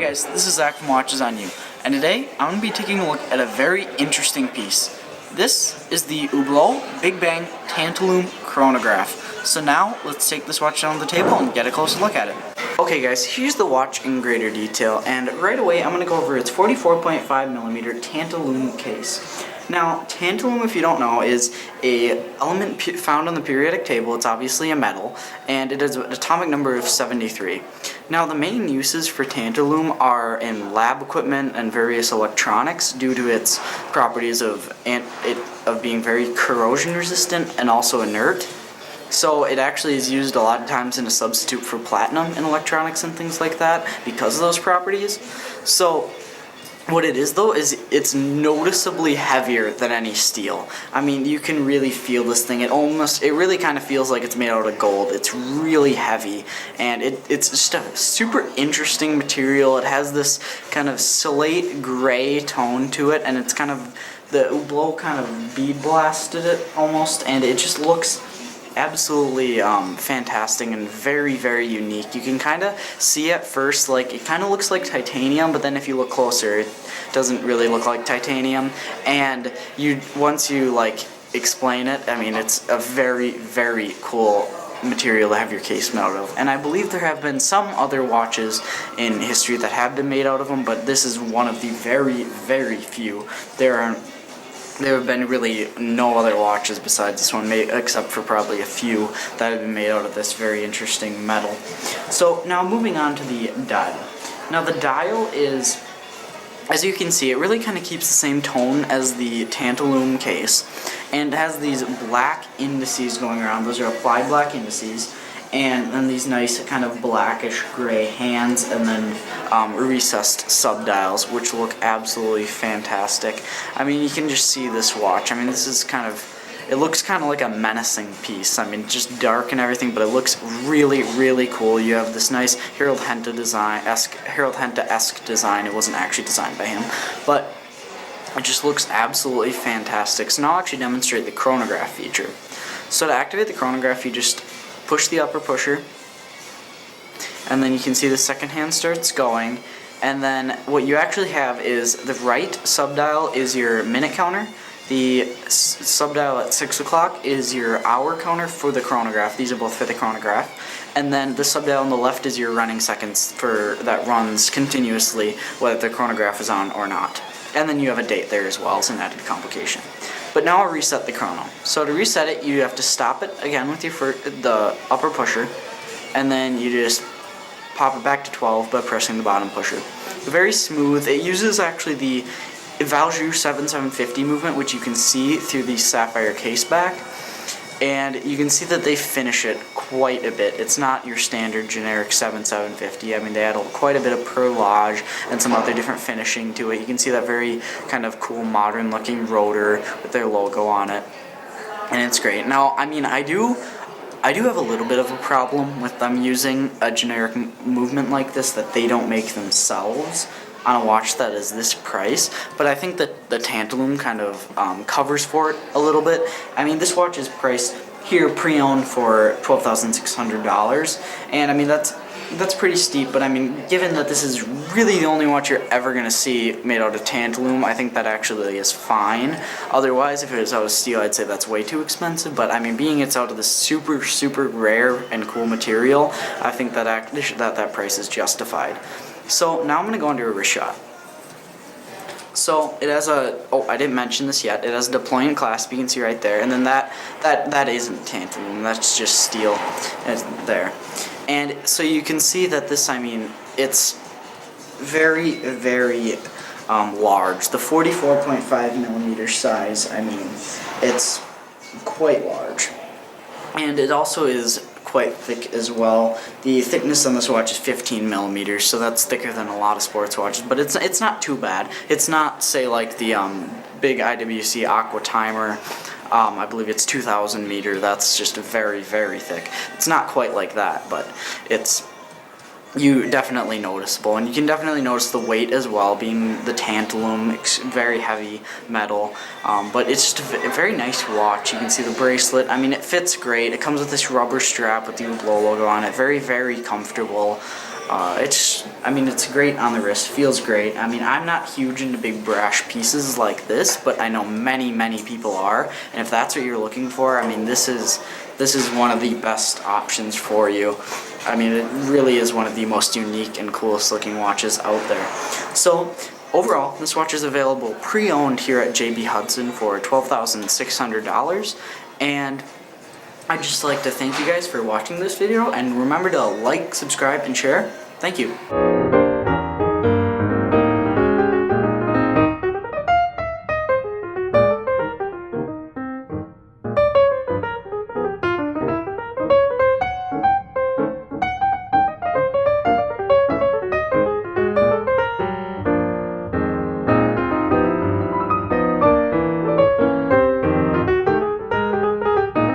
guys, this is Zach from Watches on You, and today I'm going to be taking a look at a very interesting piece. This is the Hublot Big Bang Tantalum Chronograph. So now, let's take this watch down to the table and get a closer look at it. Okay guys, here's the watch in greater detail, and right away I'm going to go over its 44.5mm Tantalum case. Now, tantalum, if you don't know, is an element found on the periodic table. It's obviously a metal, and it has an atomic number of 73. Now, the main uses for tantalum are in lab equipment and various electronics due to its properties of being very corrosion resistant and also inert. So it actually is used a lot of times in a substitute for platinum in electronics and things like that because of those properties. So what it is though is it's noticeably heavier than any steel. I mean, you can really feel this thing. It really kind of feels like it's made out of gold. It's really heavy, and it's just a super interesting material. It has this kind of slate gray tone to it, and it's kind of, the Hublot kind of bead blasted it almost, and it just looks absolutely fantastic and very, very unique. You can kind of see at first, like, it kind of looks like titanium, but then if you look closer, it doesn't really look like titanium. And once you like explain it, I mean, it's a very, very cool material to have your case made out of. And I believe there have been some other watches in history that have been made out of them, but this is one of the very, very few. There have been really no other watches besides this one, except for probably a few that have been made out of this very interesting metal. So now moving on to the dial. Now the dial is, as you can see, it really kind of keeps the same tone as the tantalum case, and has these black indices going around. Those are applied black indices, and then these nice kind of blackish gray hands, and then recessed subdials, which look absolutely fantastic. I mean, you can just see this watch. I mean, this is kind of, it looks kind of like a menacing piece. I mean, just dark and everything, but it looks really, really cool. You have this nice Harold Henta-esque design. It wasn't actually designed by him, but it just looks absolutely fantastic. So now I'll actually demonstrate the chronograph feature. So to activate the chronograph, you just push the upper pusher, and then you can see the second hand starts going, and then what you actually have is the right subdial is your minute counter, the subdial at 6 o'clock is your hour counter for the chronograph. These are both for the chronograph. And then the subdial on the left is your running seconds that runs continuously whether the chronograph is on or not. And then you have a date there as well as an added complication. But now I'll reset the chrono. So to reset it, you have to stop it again with the upper pusher, and then you just pop it back to 12 by pressing the bottom pusher. Very smooth. It uses actually the Valjoux 7750 movement, which you can see through the sapphire case back, and you can see that they finish it quite a bit. It's not your standard generic 7750. I mean, they add quite a bit of perlage and some other different finishing to it. You can see that very kind of cool modern looking rotor with their logo on it, and it's great. Now, I mean, I do have a little bit of a problem with them using a generic movement like this that they don't make themselves on a watch that is this price, but I think that the tantalum kind of covers for it a little bit. I mean, this watch is priced here pre-owned for $12,600, and I mean that's pretty steep, but I mean, given that this is really the only watch you're ever going to see made out of tantalum, I think that actually is fine. Otherwise, if it was out of steel, I'd say that's way too expensive, but I mean, being it's out of this super, super rare and cool material, I think that that price is justified. So now I'm going to go into a wrist shot. So it has I didn't mention this yet, it has a deployment clasp, you can see right there, and then that isn't tantalum, that's just steel there. And so you can see that this, I mean, it's very, very large. The 44.5mm size, I mean, it's quite large. And it also is quite thick as well. The thickness on this watch is 15mm, so that's thicker than a lot of sports watches, but it's not too bad. It's not, say, like the big IWC Aqua Timer. I believe it's 2,000 meter. That's just very, very thick. It's not quite like that, but it's definitely noticeable, and you can definitely notice the weight as well, being the tantalum, very heavy metal, but it's just a very nice watch. You can see the bracelet. I mean, it fits great. It comes with this rubber strap with the Hublot logo on it. Very, very comfortable. It's great on the wrist, feels great. I mean, I'm not huge into big brash pieces like this, but I know many people are, and if that's what you're looking for, I mean, this is one of the best options for you. I mean, it really is one of the most unique and coolest looking watches out there. So overall, this watch is available pre-owned here at JB Hudson for $12,600, and I'd just like to thank you guys for watching this video, and remember to like, subscribe, and share. Thank you.